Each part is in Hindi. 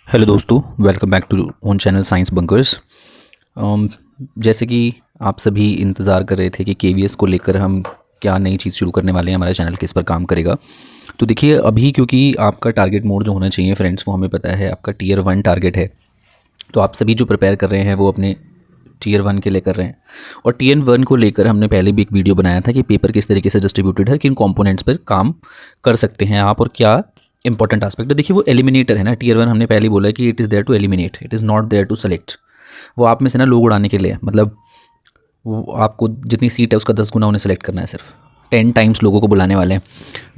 हेलो दोस्तों, welcome back to on channel Science Bunkers. जैसे कि आप सभी इंतज़ार कर रहे थे कि केवीएस को लेकर हम क्या नई चीज़ शुरू करने वाले हैं, हमारा चैनल किस पर काम करेगा। तो देखिए, अभी क्योंकि आपका टारगेट मोड जो होना चाहिए फ्रेंड्स, वो हमें पता है आपका टियर 1 टारगेट है। तो आप सभी जो प्रिपेयर कर रहे हैं वो अपने टियर 1 के लिए कर रहे हैं। और टियर 1 को लेकर हमने पहले भी एक वीडियो बनाया था कि पेपर किस तरीके से डिस्ट्रीब्यूटेड है, किन कंपोनेंट्स पर काम कर सकते हैं आप और क्या इंपॉर्टेंट एस्पेक्ट है। देखिए, वो एलिमिनेटर है ना। टियर 1 हमने पहले बोला कि it is there to eliminate, it is not there to select. वो आप में से ना लोग उड़ाने के लिए, मतलब वो आपको जितनी सीट है उसका 10 गुना उन्हें सेलेक्ट करना है। सिर्फ 10 टाइम्स लोगों को बुलाने वाले हैं।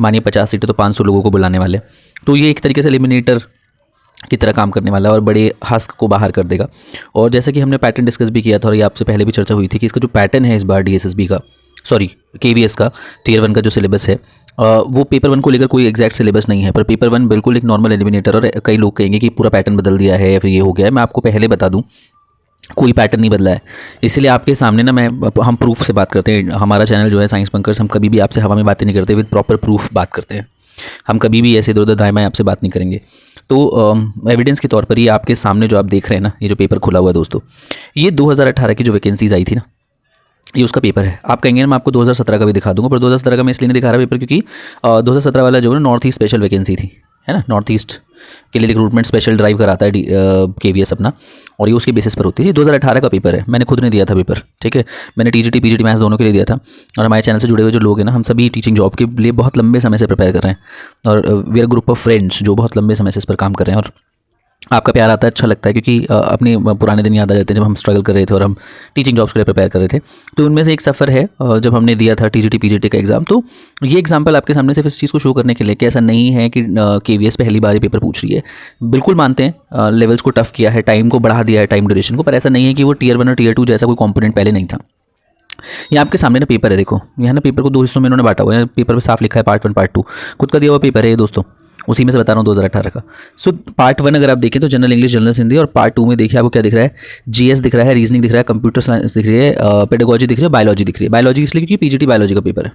मानिए 50 सीटें तो 500 लोगों को बुलाने वाले हैं। तो ये एक तरीके से एलिमिनेटर की तरह काम करने वाला है और बड़े हस्क को बाहर कर देगा। और जैसा कि हमने पैटर्न डिस्कस भी किया था और ये आपसे पहले भी चर्चा हुई थी कि इसका जो पैटर्न है इस बार डीएसएसबी का, सॉरी केवीएस का, टियर 1 का जो सिलेबस है, वो पेपर 1 को लेकर कोई एग्जैक्ट सिलेबस नहीं है। पर पेपर 1 बिल्कुल एक नॉर्मल एलिमिनेटर। और कई लोग कहेंगे कि पूरा पैटर्न बदल दिया है या फिर ये हो गया है। मैं आपको पहले बता दूं, कोई पैटर्न नहीं बदला है। इसलिए आपके सामने ना हम प्रूफ से बात करते हैं। हमारा चैनल जो है साइंस बंकर्स, हम कभी भी आपसे हवा में बातें नहीं करते, विद प्रॉपर प्रूफ बात करते हैं। हम कभी भी ऐसे इधर उधर दाएं बाएं आपसे बात नहीं करेंगे। तो एविडेंस के तौर पर ये आपके सामने जो आप देख रहे हैं ना, ये जो पेपर खुला हुआ है दोस्तों, ये 2018 की जो वैकेंसीज आई थी ना, ये उसका पेपर है। आप कहेंगे ना मैं आपको 2017 का भी दिखा दूंगा, पर 2017 का मैं इसलिए नहीं दिखा रहा पेपर क्योंकि 2017 वाला जो है ना नॉर्थ ईस्ट स्पेशल वैकेंसी थी, है ना। नॉर्थ ईस्ट के लिए रिक्रूटमेंट स्पेशल ड्राइव कराता है केवीएस अपना, और ये उसके बेसिस पर होती है। ये 2018 का पेपर है, मैंने खुद नहीं दिया था पेपर, ठीक है। मैंने टीजीटी पीजीटी मैथ्स दोनों के लिए दिया था। और हमारे चैनल से जुड़े हुए जो लोग हैं ना, हम सभी टीचिंग जॉब के लिए बहुत लंबे समय से प्रिपेयर कर रहे हैं। और we are group of friends जो बहुत लंबे समय से इस पर काम कर रहे हैं। और आपका प्यार आता है, अच्छा लगता है, क्योंकि अपने पुराने दिन याद आ जाते हैं जब हम स्ट्रगल कर रहे थे और हम टीचिंग जॉब्स के लिए प्रिपेयर कर रहे थे। तो उनमें से एक सफ़र है जब हमने दिया था टीजीटी पीजीटी का एग्ज़ाम। तो ये एग्जाम्पल आपके सामने सिर्फ इस चीज़ को शो करने के लिए कि ऐसा नहीं है कि केवीएस पहली बार ही पेपर पूछ रही है। बिल्कुल मानते हैं लेवल्स को टफ किया है, टाइम को बढ़ा दिया है, टाइम ड्यूरेशन को, पर ऐसा नहीं है कि वो टियर 1 और टियर 2 जैसा कोई कॉम्पोनेंट पहले नहीं था। ये आपके सामने ना पेपर है, देखो यहाँ ना पेपर को 2 हिस्सों में इन्होंने बांटा हुआ है। पेपर में साफ लिखा है पार्ट 1 पार्ट 2, खुद का दिया हुआ पेपर है ये दोस्तों, उसी में से बता रहा हूँ 2018 का। सो पार्ट 1 अगर आप देखें तो जनरल इंग्लिश, जनरल हिंदी, और पार्ट 2 में देखिए आपको क्या दिख रहा है, जीएस दिख रहा है, रीजनिंग दिख रहा है, कंप्यूटर साइंस दिख रही है, पेडागोजी दिख रही है, बायोलॉजी दिख रही है। बायोलॉजी इसलिए क्योंकि पीजीटी बायोलॉजी का पेपर है।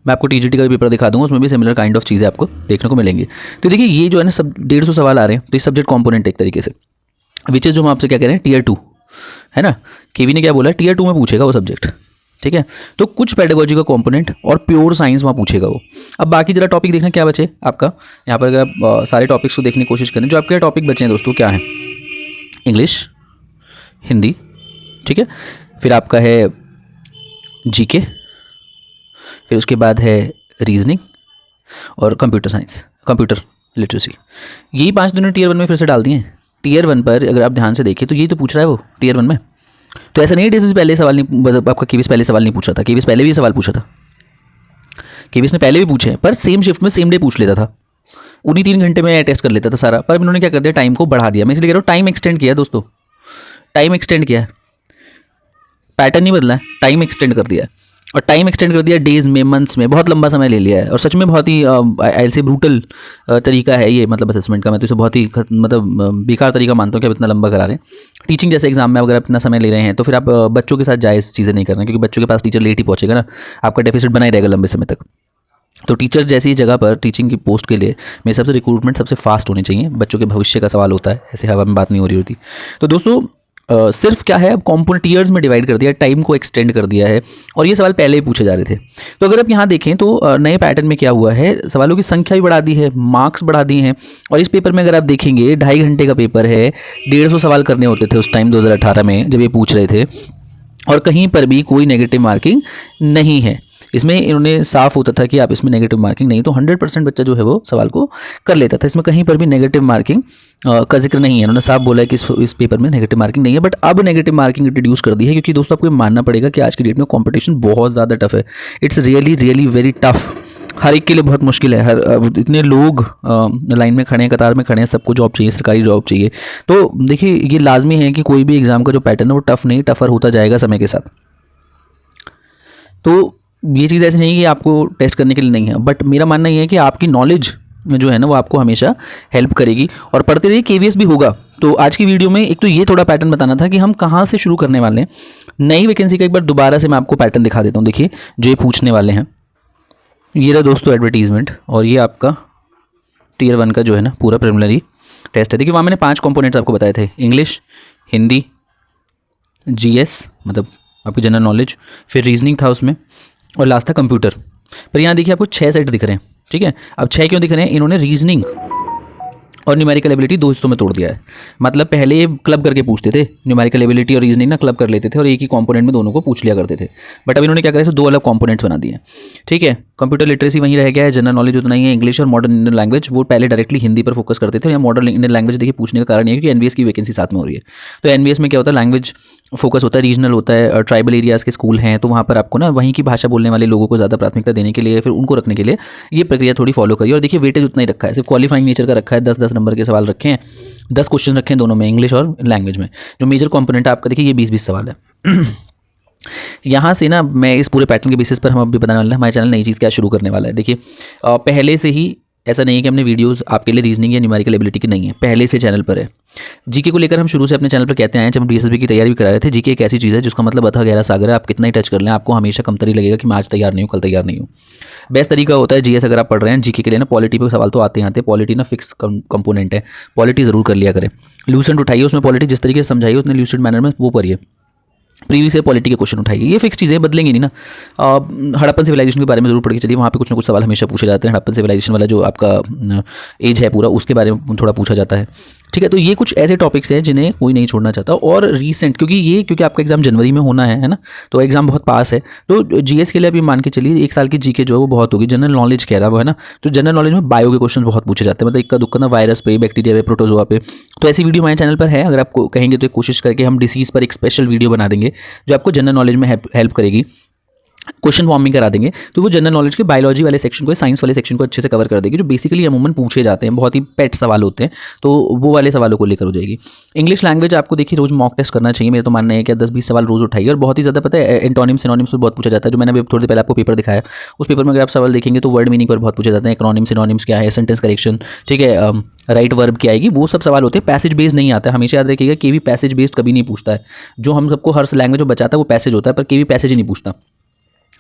मैं आपको टीजीटी का भी पेपर दिखा दूंगा, उसमें भी सिमिलर काइंड ऑफ चीज़ें आपको देखने को मिलेंगी। तो देखिए ये जो है ना, सब 150 सवाल आ रहे हैं। तो ये सब्जेक्ट कॉम्पोनेंट एक तरीके से, विच इज जो हम आपसे क्या कह रहे हैं, टियर 2, है ना। केवी ने क्या बोला, टियर 2 में पूछेगा वो सब्जेक्ट, ठीक है। तो कुछ पेडागोजी का कंपोनेंट और प्योर साइंस वहाँ पूछेगा वो। अब बाकी जरा टॉपिक देखना क्या बचे आपका यहाँ पर। अगर आप सारे टॉपिक्स को देखने की कोशिश करें, जो आपके टॉपिक बचे हैं दोस्तों क्या है, इंग्लिश, हिंदी, ठीक है। फिर आपका है जीके, फिर उसके बाद है रीजनिंग और कंप्यूटर साइंस, कंप्यूटर लिटरेसी। यही 5 दिनों टियर 1 में फिर से डाल दिए हैं। टियर 1 पर अगर आप ध्यान से देखिए तो यही तो पूछ रहा है वो टियर 1 में। तो ऐसा नहीं है डीएसएस पहले सवाल नहीं, आपका केवीएस पहले सवाल नहीं पूछा था। केवीएस पहले भी सवाल पूछा था, केवीएस ने पहले भी पूछे, पर सेम शिफ्ट में सेम डे पूछ लेता था, उन्हीं 3 घंटे में टेस्ट कर लेता था सारा। पर इन्होंने क्या कर दिया, टाइम को बढ़ा दिया। मैं इसलिए कह रहा हूँ टाइम एक्सटेंड किया दोस्तों, टाइम एक्सटेंड किया है, पैटर्न नहीं बदला है, टाइम एक्सटेंड कर दिया है। और टाइम एक्सटेंड कर दिया डेज में, मंथ्स में, बहुत लंबा समय ले लिया है। और सच में बहुत ही ऐसे ब्रूटल तरीका है ये, मतलब असेसमेंट का। मैं तो इसे बहुत ही मतलब बेकार तरीका मानता हूँ कि आप इतना लंबा करा रहे हैं। टीचिंग जैसे एग्जाम में अगर आप इतना समय ले रहे हैं तो फिर आप बच्चों के साथ जायज़ चीज़ें नहीं कर रहे हैं, क्योंकि बच्चों के पास टीचर लेट ही पहुँचेगा ना, आपका डेफिसिट बना ही रहेगा लंबे समय तक। तो टीचर जैसी जगह पर टीचिंग की पोस्ट के लिए मेरे हिसाब से रिक्रूटमेंट सबसे फास्ट होनी चाहिए। बच्चों के भविष्य का सवाल होता है, ऐसे हवा में बात नहीं हो रही होती। तो दोस्तों सिर्फ क्या है, अब कॉम्पोनेंट ईयर्स में डिवाइड कर दिया, टाइम को एक्सटेंड कर दिया है। और ये सवाल पहले ही पूछे जा रहे थे। तो अगर आप यहाँ देखें तो नए पैटर्न में क्या हुआ है, सवालों की संख्या भी बढ़ा दी है, मार्क्स बढ़ा दिए हैं। और इस पेपर में अगर आप देखेंगे 2.5 घंटे का पेपर है, 150 सवाल करने होते थे उस टाइम 2018 में जब ये पूछ रहे थे। और कहीं पर भी कोई नेगेटिव मार्किंग नहीं है। इसमें इन्होंने साफ होता था कि आप इसमें नेगेटिव मार्किंग नहीं, तो 100% बच्चा जो है वो सवाल को कर लेता था। इसमें कहीं पर भी नेगेटिव मार्किंग का जिक्र नहीं है। इन्होंने साफ बोला है कि इस पेपर में नेगेटिव मार्किंग नहीं है। बट अब नेगेटिव मार्किंग इंट्रोड्यूस कर दी है, क्योंकि दोस्तों आपको ये मानना पड़ेगा कि आज की डेट में कॉम्पिटिशन बहुत ज़्यादा टफ है। It's really really very tough, हर एक के लिए बहुत मुश्किल है। इतने लोग लाइन में खड़े हैं, कतार में खड़े हैं, सबको जॉब चाहिए, सरकारी जॉब चाहिए। तो देखिए ये लाजमी है कि कोई भी एग्ज़ाम का जो पैटर्न है वो टफ नहीं, टफर होता जाएगा समय के साथ। तो ये चीज़ ऐसी नहीं कि आपको टेस्ट करने के लिए नहीं है, बट मेरा मानना ये है कि आपकी नॉलेज जो है ना वो आपको हमेशा हेल्प करेगी। और पढ़ते रहिए, केवीएस भी होगा। तो आज की वीडियो में एक तो ये थोड़ा पैटर्न बताना था कि हम कहाँ से शुरू करने वाले हैं। नई वैकेंसी का एक बार दोबारा से मैं आपको पैटर्न दिखा देता हूँ। देखिए जो ये पूछने वाले हैं, ये रहा दोस्तों एडवर्टीजमेंट, और ये आपका टियर 1 का जो है ना पूरा प्रिलिमिनरी टेस्ट है। देखिए वहाँ मैंने 5 कंपोनेंट्स आपको बताए थे, इंग्लिश, हिंदी, जीएस मतलब आपकी जनरल नॉलेज, फिर रीजनिंग था उसमें, और लास्ट था कंप्यूटर। पर यहाँ देखिए आपको 6 सेट दिख रहे हैं, ठीक है। अब 6 क्यों दिख रहे हैं, इन्होंने रीजनिंग और न्यूमेरिकल एबिलिटी 2 हिस्सों में तोड़ दिया है। मतलब पहले ये क्लब करके पूछते थे, न्यूमेरिकल एबिलिटी और रीजनिंग ना क्लब कर लेते थे और एक ही कंपोनेंट में दोनों को पूछ लिया करते थे। बट अब इन्होंने क्या करा, 2 अलग कंपोनेंट्स बना दिए, ठीक है। कंप्यूटर लिटरेसी वहीं रह गया है, जनरल नॉलेज उतना ही है, इंग्लिश और मॉडर्न इंडियन लैंग्वेज वो पहले डायरेक्टली हिंदी पर फोकस करते थे। यहाँ मॉडर्न इंडियन लैंग्वेज देखिए पूछने का कारण ये है क्योंकि एनवीएस की वैकेंसी साथ में हो रही है। तो एनवीएस में क्या होता है, लैंग्वेज फोकस होता है, रीजनल होता है, और ट्राइबल एरियाज़ के स्कूल हैं, तो वहाँ पर आपको ना वहीं की भाषा बोलने वाले लोगों को ज़्यादा प्राथमिकता देने के लिए, फिर उनको रखने के लिए ये प्रक्रिया थोड़ी फॉलो करिए। और देखिए वेटेज उतना ही रखा है, सिर्फ क्वालिफाइंग नेचर का रखा है, 10-10 नंबर के सवाल रखे हैं, 10 क्वेश्चन रखे हैं दोनों में, इंग्लिश और लैंग्वेज में। जो मेजर कंपोनेंट है आपका देखिए ये 20-20 सवाल है। यहाँ से ना मैं इस पूरे पैटर्न के बेसिस पर हम अभी बताने वाले हैं हमारे चैनल नई चीज़ क्या शुरू करने वाला है। देखिए पहले से ही ऐसा नहीं है कि हमने वीडियोस आपके लिए रीजनिंग या न्यूमेरिकल एबिलिटी की नहीं है, पहले से चैनल पर है। जीके को लेकर हम शुरू से अपने चैनल पर कहते आए हैं, जब हम बीएसएसबी की तैयारी भी करा रहे थे। जीके एक ऐसी चीज़ है जिसका मतलब अथाह गहरा सागर है, आप कितना ही टच कर लें आपको हमेशा कमतरी लगेगा कि मैं आज तैयार नहीं हूँ, कल तैयार नहीं हूँ। बेस्ट तरीका होता है जीएस अगर आप पढ़ रहे हैं, जीके के लिए ना पॉलिटी पे सवाल तो आते हैं, पॉलिटी ना फिक्स कंपोनेंट है, पॉलिटी ज़रूर कर लिया करें। लूसेंट उठाइए, उसमें पॉलिटी जिस तरीके से समझाइए उतने लूसेंट मैनर में वो पढ़िए। प्रीवियस ईयर पॉलिटी के क्वेश्चन उठाइए, ये फिक्स चीज़ें बदलेंगी नहीं ना। हड़प्पन सिविलाइजेशन के बारे में जरूर पढ़ के चलिए, वहाँ पे कुछ ना कुछ सवाल हमेशा पूछे जाते हैं। हड़प्पन सिविलाइजेशन वाला जो आपका एज है पूरा, उसके बारे में थोड़ा पूछा जाता है, ठीक है। तो ये कुछ ऐसे टॉपिक्स हैं जिन्हें कोई नहीं छोड़ना चाहता। और रीसेंट क्योंकि आपका एग्जाम जनवरी में होना है ना, तो एग्जाम बहुत पास है, तो जीएस के लिए अभी मान के चलिए 1 साल की जीके जो है वो बहुत होगी। जनरल नॉलेज कह रहा वो है ना, तो जनरल नॉलेज में बायो के क्वेश्चन बहुत पूछे जाते हैं, मतलब इक्का दुक्का ना वायरस पे, बैक्टीरिया पे, प्रोटोजोआ पे। तो ऐसी वीडियो हमारे चैनल पर है, अगर आपको कहेंगे तो कोशिश करके हम डिसीज़ पर एक स्पेशल वीडियो बना देंगे जो आपको जनरल नॉलेज में हेल्प करेगी, क्वेश्चन फॉर्म में करा देंगे। तो वो जनरल नॉलेज के बायोलॉजी वाले सेक्शन को, साइंस वाले सेक्शन को अच्छे से कवर कर देगी, जो बेसिकली अमूमन पूछे जाते हैं, बहुत ही पेट सवाल होते हैं, तो वो वाले सवालों को लेकर हो जाएगी। इंग्लिश लैंग्वेज आपको देखिए रोज मॉक टेस्ट करना चाहिए, मेरा तो मानना है कि 10-20 सवाल रोज उठाइए। और बहुत ही ज़्यादा पता है एंटोनिम सिनोनिम्स पर बहुत पूछा जाता है, जो मैंने अभी थोड़ी देर पहले आपको पेपर दिखाया, उस पेपर में अगर आप सवाल देखेंगे तो वर्ड मीनिंग पर बहुत पूछे जाते हैं, एक्रोनिम सिनोनिम्स क्या है, सेंटेंस करेक्शन, ठीक है, राइट वर्ब क्या आएगी, वो सब सवाल होते हैं। पैसेज बेस्ड नहीं आता है, हमेशा याद रखिएगा, केवी पैसेज बेस्ड कभी नहीं पूछता है। जो हम सबको हर लैंग्वेज में बचाता है वो पैसेज होता है, पर केवी पैसेज ही नहीं पूछता।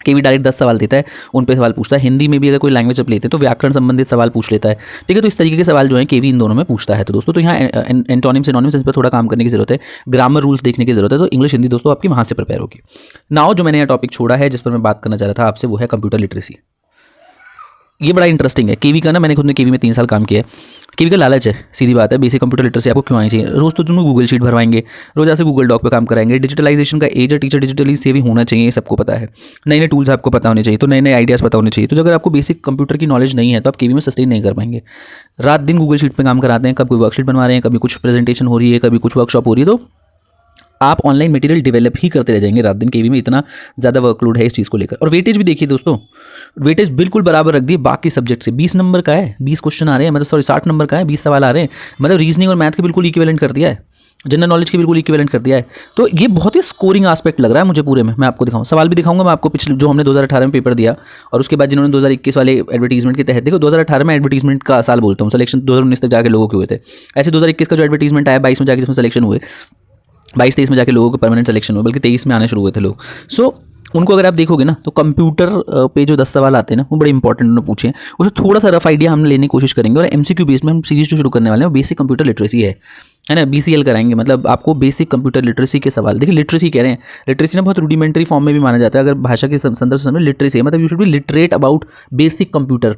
केवी डायरेक्ट 10 सवाल देता है, उन पे सवाल पूछता है। हिंदी में भी अगर कोई लैंग्वेज आप लेते हैं तो व्याकरण संबंधित सवाल पूछ लेता है, ठीक है। तो इस तरीके के सवाल जो हैं केवी इन दोनों में पूछता है। तो दोस्तों तो यहाँ एंटोनिम्स सिनोनिम्स इस पर थोड़ा काम करने की जरूरत है, ग्रामर रूल्स देखने की जरूरत है। तो इंग्लिश हिंदी दोस्तों आपकी वहाँ से प्रिपेयर होगी। नाउ जो मैंने यहाँ टॉपिक छोड़ा है जिस पर मैं बात करना चाह रहा था आपसे, वो है कंप्यूटर लिटरेसी। ये बड़ा इंटरेस्टिंग है केवी का ना, मैंने खुद ने केवी में 3 साल काम किया है। केवी का लालच है, सीधी बात है। बेसिक कंप्यूटर लिटरेसी आपको क्यों आनी चाहिए, रोज़ तो तुम्हें गूगल शीट भरवाएंगे, रोज ऐसे गूगल डॉक पे काम कराएंगे। डिजिटलाइजेशन का एज है, टीचर डिजिटली सेवी होना चाहिए, ये सबको पता है। नए नए टूल्स आपको पता होने चाहिए, तो नए नए आइडियाज़ पता होने चाहिए। तो अगर आपको बेसिक कंप्यूटर की नॉलेज नहीं है तो आप केवी में सस्टेन नहीं कर पाएंगे। रात दिन गूगल शीट पर काम कराते हैं, कभी कोई वर्कशीट बनवा रहे हैं, कभी कुछ प्रेजेंटेशन हो रही है, कभी कुछ वर्कशॉप हो रही है, तो आप ऑनलाइन मटेरियल डेवलप ही करते रह जाएंगे रात दिन। केवी में इतना ज़्यादा वर्कलोड है इस चीज़ को लेकर। और वेटेज भी देखिए दोस्तों, वेटेज बिल्कुल बराबर रख दिए बाकी सब्जेक्ट से। 20 नंबर का है, 20 क्वेश्चन आ रहे हैं, मतलब 60 नंबर का है, 20 सवाल आ रहे हैं, मतलब रीजनिंग और मैथ के बिल्कुल इक्विवेलेंट कर दिया है, जनरल नॉलेज के बिल्कुल इक्विवेलेंट कर दिया है। तो ये बहुत ही स्कोरिंग एस्पेक्ट लग रहा है मुझे पूरे में। मैं आपको दिखाऊँ, सवाल भी दिखाऊंगा मैं आपको, पिछले जो हमने 2018 में पेपर दिया और उसके बाद जिन्होंने 2021 वाले एडवर्टीजमेंट के तहत, देखो 2018 में एडवर्टीजमेंट का साल बोलता हूँ, सिलेक्शन 2019 तक जाके लोगों के हुए थे। ऐसे 2021 का जो एडवर्टीजमेंट आया 22 में जाके जिसमें सिलेक्शन हुए, 22-23 में जाके लोगों को परमानेंट सिलेक्शन हुआ, बल्कि 23 में आने शुरू हुए थे लोग। सो उनको अगर आप देखोगे ना तो कंप्यूटर पे जो 10 सवाल आते हैं ना वो बड़े इंपॉर्टेंट उन्होंने पूछे, उसे थोड़ा सा रफ आइडिया हम लेने की कोशिश करेंगे। और एमसीक्यू बेस में हम सीरीज जो शुरू करने वाले हैं वो बेसिक कंप्यूटर लिटरेसी है ना, बीसीएल कराएंगे। मतलब आपको बेसिक कंप्यूटर लिटरेसी के सवाल, देखिए लिटरेसी कह रहे हैं, लिटरेसी ना बहुत रूडिमेंट्री फॉर्म में भी माना जाता है अगर भाषा के संदर्भ से समझ। लिटरेसी है मतलब you should be literate about basic computer.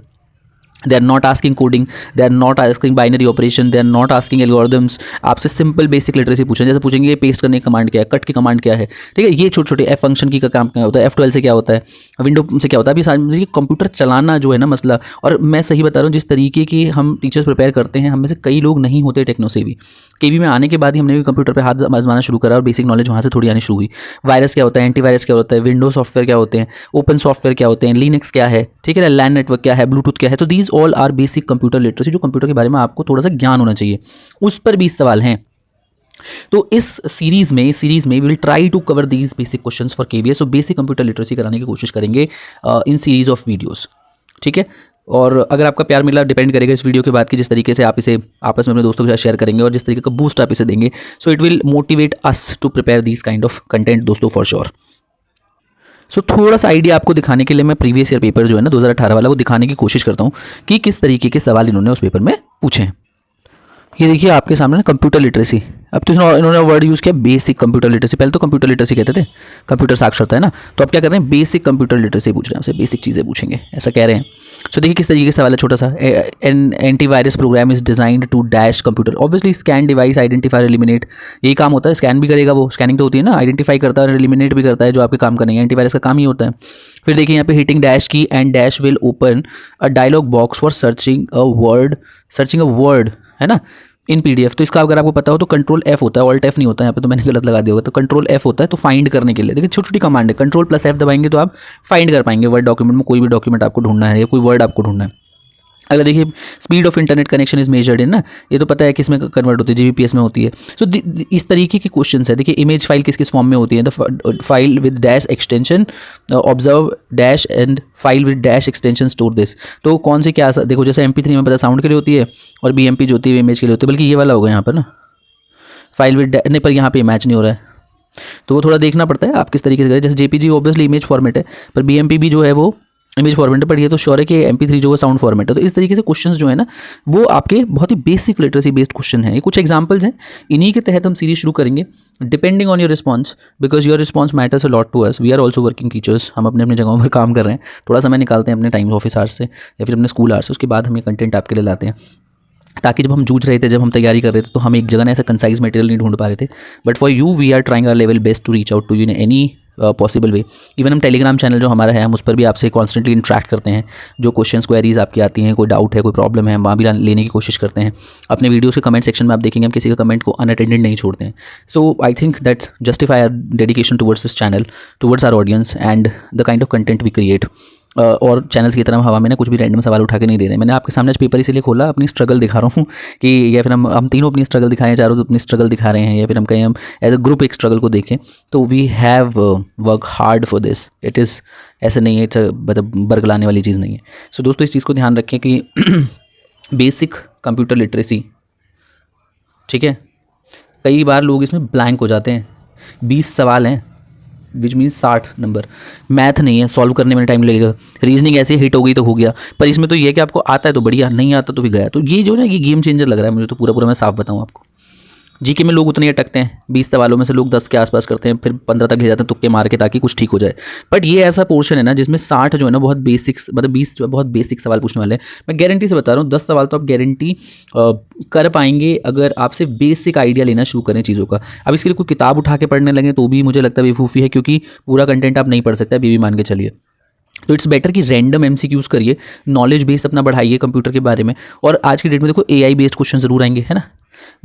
They are not asking coding, they are not asking binary operation, they are not asking algorithms. आपसे सिंपल बेसिक लिटरेसी पूछें, जैसे पूछेंगे ये पेस्ट करने की कमांड क्या है, कट की कमांड क्या है, ठीक है, ये छोटे छोटे एफ फंक्शन की का काम क्या होता है, F12 से क्या होता है, विंडो से क्या होता है। अभी सारी कंप्यूटर चलाना जो है ना मसला। और मैं सही बता रहा हूँ, जिस तरीके की हम टीचर्स प्रिपेयर करते हैं, हम में से कई लोग नहीं होते टेक्नो से भी। केवी में आने के बाद ही हमने भी कंप्यूटर पे हाथ आजमाना शुरू करा और बेसिक नॉलेज वहाँ से थोड़ी आनी शुरू हुई। वायरस क्या होता है, एंटीवायरस क्या होता है, विंडो सॉफ्टवेयर क्या होते हैं, ओपन सॉफ्टवेयर क्या होते हैं, लिनक्स क्या है, ठीक है, लैन नेटवर्क क्या है, ब्लूटूथ क्या है। तो these all are basic computer literacy, जो कंप्यूटर के बारे में आपको थोड़ा सा ज्ञान होना चाहिए। उस पर 20 सवाल हैं। तो इस सीरीज में will try to cover these basic questions for KVS. So basic computer literacy कराने की कोशिश करेंगे इन सीरीज ऑफ वीडियोस, ठीक है। और अगर आपका प्यार मिला, डिपेंड करेगा इस वीडियो के बाद कि जिस तरीके से आप इसे आपस में अपने दोस्तों के साथ शेयर करेंगे और जिस तरीके का बूस्ट आप इसे देंगे, so it will motivate us to prepare this kind of content दोस्तों, फॉर श्योर। सो थोड़ा सा आइडिया आपको दिखाने के लिए मैं प्रीवियस ईयर पेपर जो है ना 2018 वाला, वो दिखाने की कोशिश करता हूँ कि किस तरीके के सवाल इन्होंने उस पेपर में पूछे हैं। ये देखिए आपके सामने ना कंप्यूटर लिटरेसी। अब तो इन्होंने वर्ड यूज़ किया बेसिक कंप्यूटर लिटरेसी। पहले तो कंप्यूटर लिटरेसी कहते थे, कंप्यूटर साक्षरता है ना, तो अब क्या कर रहे हैं, बेसिक कंप्यूटर लिटरेसी पूछ रहे हैं, हमसे बेसिक चीज़ें पूछेंगे, ऐसा कह रहे हैं। सो देखिए किस तरीके से सवाल है, छोटा सा। An antivirus program is designed to dash computer, obviously scan device identify eliminate, यही काम होता है, स्कैन भी करेगा वो, स्कैनिंग तो होती है ना, आइडेंटिफाई करता है और एलिमिनेट भी करता है, जो आपके काम का नहीं है, एंटीवायरस का काम ही होता है। फिर देखिए यहाँ पे hitting dash key and dash will open a dialog box for searching a word, है ना, इन PDF। तो इसका अगर आपको पता हो तो कंट्रोल F होता है, ऑल्ट F नहीं होता है, यहाँ पे तो मैंने गलत लगा दिया होगा, तो कंट्रोल F होता है। तो फाइंड करने के लिए देखिए छोटी छोटी कमांड है, कंट्रोल प्लस F दबाएंगे तो आप फाइंड कर पाएंगे वर्ड डॉक्यूमेंट में, कोई भी डॉक्यूमेंट आपको ढूंढना है या कोई वर्ड आपको ढूंढना है। अगर देखिए speed of internet connection is measured in ना, ये तो पता है किस में कन्वर्ट होती है, GBPS में होती है। सो इस तरीके के क्वेश्चन है। देखिए इमेज फाइल किस किस फॉर्म में होती है, the file with dash extension observe dash and file with dash extension store this. तो कौन सी क्या, देखो जैसे MP3 में पता साउंड के लिए होती है और BMP जो होती है इमेज के लिए होती है, बल्कि ये वाला होगा यहाँ पर ना, फाइल विद नहीं, पर यहाँ पे मैच नहीं हो रहा है, तो वो थोड़ा देखना पड़ता है आप किस तरीके से करें। जैसे JPG ऑब्वियसली इमेज फॉर्मेट है, पर BMP भी जो है वो इमेज फॉर्मेट है, पर ये तो श्योर है कि MP3 जो है साउंड फॉर्मेट है। तो इस तरीके से क्वेश्चंस जो है ना वो आपके बहुत ही बेसिक लिटरेसी बेस्ड क्वेश्चन है। ये कुछ एग्जांपल्स हैं, इन्हीं के तहत हम सीरीज शुरू करेंगे depending on your response, because your response matters a lot to us. We are also working teachers, हम अपने अपने जगहों पर काम कर रहे हैं, थोड़ा समय निकालते हैं अपने टाइम ऑफिस आवर्स से या फिर अपने स्कूल आवर्स से, उसके बाद हम ये कंटेंट आपके लिए लाते हैं। ताकि जब हम जूझ रहे थे, जब हम तैयारी कर रहे थे, तो हम एक जगह ना ऐसा कंसाइज मटेरियल नहीं ढूंढ पा रहे थे, but for you we are trying our level best to reach out to you in any possible way. Even हम टेलीग्राम चैनल जो हमारा है, हम उस पर भी आपसे कॉन्स्टेंटली इंटरेक्ट करते हैं, जो क्वेश्चंस क्वेरीज आपकी आती हैं, कोई डाउट है, कोई प्रॉब्लम है, वहाँ भी लेने की कोशिश करते हैं। अपने वीडियोस के कमेंट सेक्शन में आप देखेंगे हम किसी का कमेंट को अनअटेंडेड नहीं छोड़ते हैं। So I think that's justify our dedication towards this channel, towards our audience and the kind of content we create. और चैनल्स की तरह हवा में ना कुछ भी रैंडम सवाल उठा के नहीं दे रहे। मैंने आपके सामने आज पेपर इसीलिए खोला, अपनी स्ट्रगल दिखा रहा हूँ कि, या फिर हम तीनों अपनी स्ट्रगल दिखाएं, चारों अपनी स्ट्रगल दिखा रहे हैं, या फिर हम कहें हम एज अ ग्रुप एक स्ट्रगल को देखें। तो we have work hard for this, it is ऐसे नहीं है, मतलब बरगलाने वाली चीज़ नहीं है। सो दोस्तों इस चीज़ को ध्यान रखें कि बेसिक कंप्यूटर लिटरेसी, ठीक है, कई बार लोग इसमें ब्लैंक हो जाते हैं। 20 सवाल हैं विच मीन्स 60 नंबर, मैथ नहीं है, सॉल्व करने में टाइम लगेगा, रीजनिंग ऐसे हिट हो गई तो हो गया। पर इसमें तो ये है कि आपको आता है तो बढ़िया, नहीं आता तो भी गया। तो ये जो है ये गेम चेंजर लग रहा है मुझे तो पूरा, मैं साफ बताऊँ आपको। GK में लोग उतने अटकते हैं, 20 सवालों में से लोग 10 के आसपास करते हैं, फिर 15 तक ले जाते हैं तुक्के मार के ताकि कुछ ठीक हो जाए। बट ये ऐसा पोर्शन है ना जिसमें 60 जो है ना बहुत बेसिक्स, मतलब 20 जो है बहुत बेसिक सवाल पूछने वाले हैं। मैं गारंटी से बता रहा हूँ 10 सवाल तो आप गारंटी कर पाएंगे अगर आप सिर्फ बेसिक आइडिया लेना शुरू करें चीज़ों का। अब इसके लिए कोई किताब उठा के पढ़ने लगे तो भी मुझे लगता है बेवकूफ़ी है, क्योंकि पूरा कंटेंट आप नहीं पढ़ सकते, अभी भी मान के चलिए। तो इट्स बेटर कि रैंडम MCQs करिए, नॉलेज बेस अपना बढ़ाइए कंप्यूटर के बारे में। और आज की डेट में देखो AI बेस्ड क्वेश्चन जरूर आएंगे, है ना,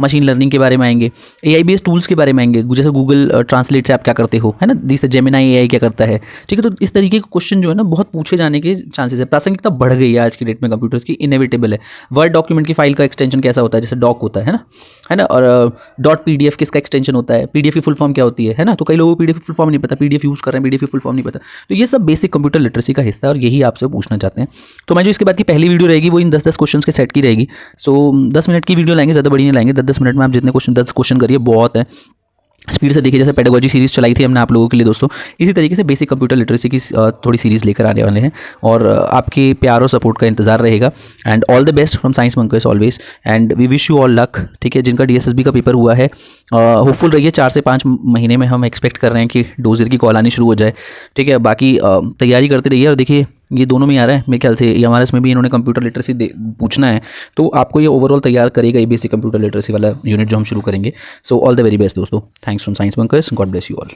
मशीन लर्निंग के बारे में आएंगे, AI बेस्ड टूल्स के बारे में आएंगे, जैसे गूगल ट्रांसलेट से आप क्या करते हो, है ना, जैसे जेमिनाई AI क्या करता है, ठीक है। तो इस तरीके के क्वेश्चन जो है ना बहुत पूछे जाने के चांसेस है। प्रासंगिकता बढ़ गई है आज की डेट में कंप्यूटर्स की, इनएविटेबल है। वर्ड डॉक्यूमेंट की फाइल का एक्सटेंशन कैसा होता है, जैसे डॉक होता है ना, और .PDF किसका एक्सटेंशन होता है, PDF की फुल फॉर्म क्या होती है ना। तो कई लोगों को PDF की फुल फॉर्म नहीं पता, PDF यूज़ कर रहे हैं, PDF की फुल फॉर्म नहीं पता। तो ये सब बेसिक कंप्यूटर लिटरेसी का हिस्सा है और यही आपसे पूछना चाहते हैं। तो मैं जो इसके बाद की पहली वीडियो रहेगी वो इन 10-10 क्वेश्चन के सेट की रहेगी। सो 10 मिनट की वीडियो लाएंगे, ज़्यादा बड़ी नहीं लाएंगे। 10-10 मिनट में आप जितने क्वेश्चन 10 क्वेश्चन करिए बहुत है। स्पीड से देखिए, जैसे पेडागोजी सीरीज़ चलाई थी हमने आप लोगों के लिए दोस्तों, इसी तरीके से बेसिक कंप्यूटर लिटरेसी की थोड़ी सीरीज़ लेकर आने वाले हैं और आपके प्यार और सपोर्ट का इंतजार रहेगा। And all the best from Science Bunkers always, and we wish you all luck, ठीक है। जिनका DSSB का पेपर हुआ है होपफुल रहिए, 4 से 5 महीने में हम एक्सपेक्ट कर रहे हैं कि डोजर की कॉल आनी शुरू हो जाए, ठीक है। बाकी तैयारी करते रहिए। और देखिए ये दोनों में आ रहा है मेरे ख्याल से, MRS में भी इन्होंने कंप्यूटर लिटरेसी पूछना है, तो आपको ये ओवरऑल तैयार करेगा ये बेसिक कंप्यूटर लिटरेसी वाला यूनिट जो हम शुरू करेंगे। So all the very best दोस्तों, thanks from Science Bunkers, God bless you all.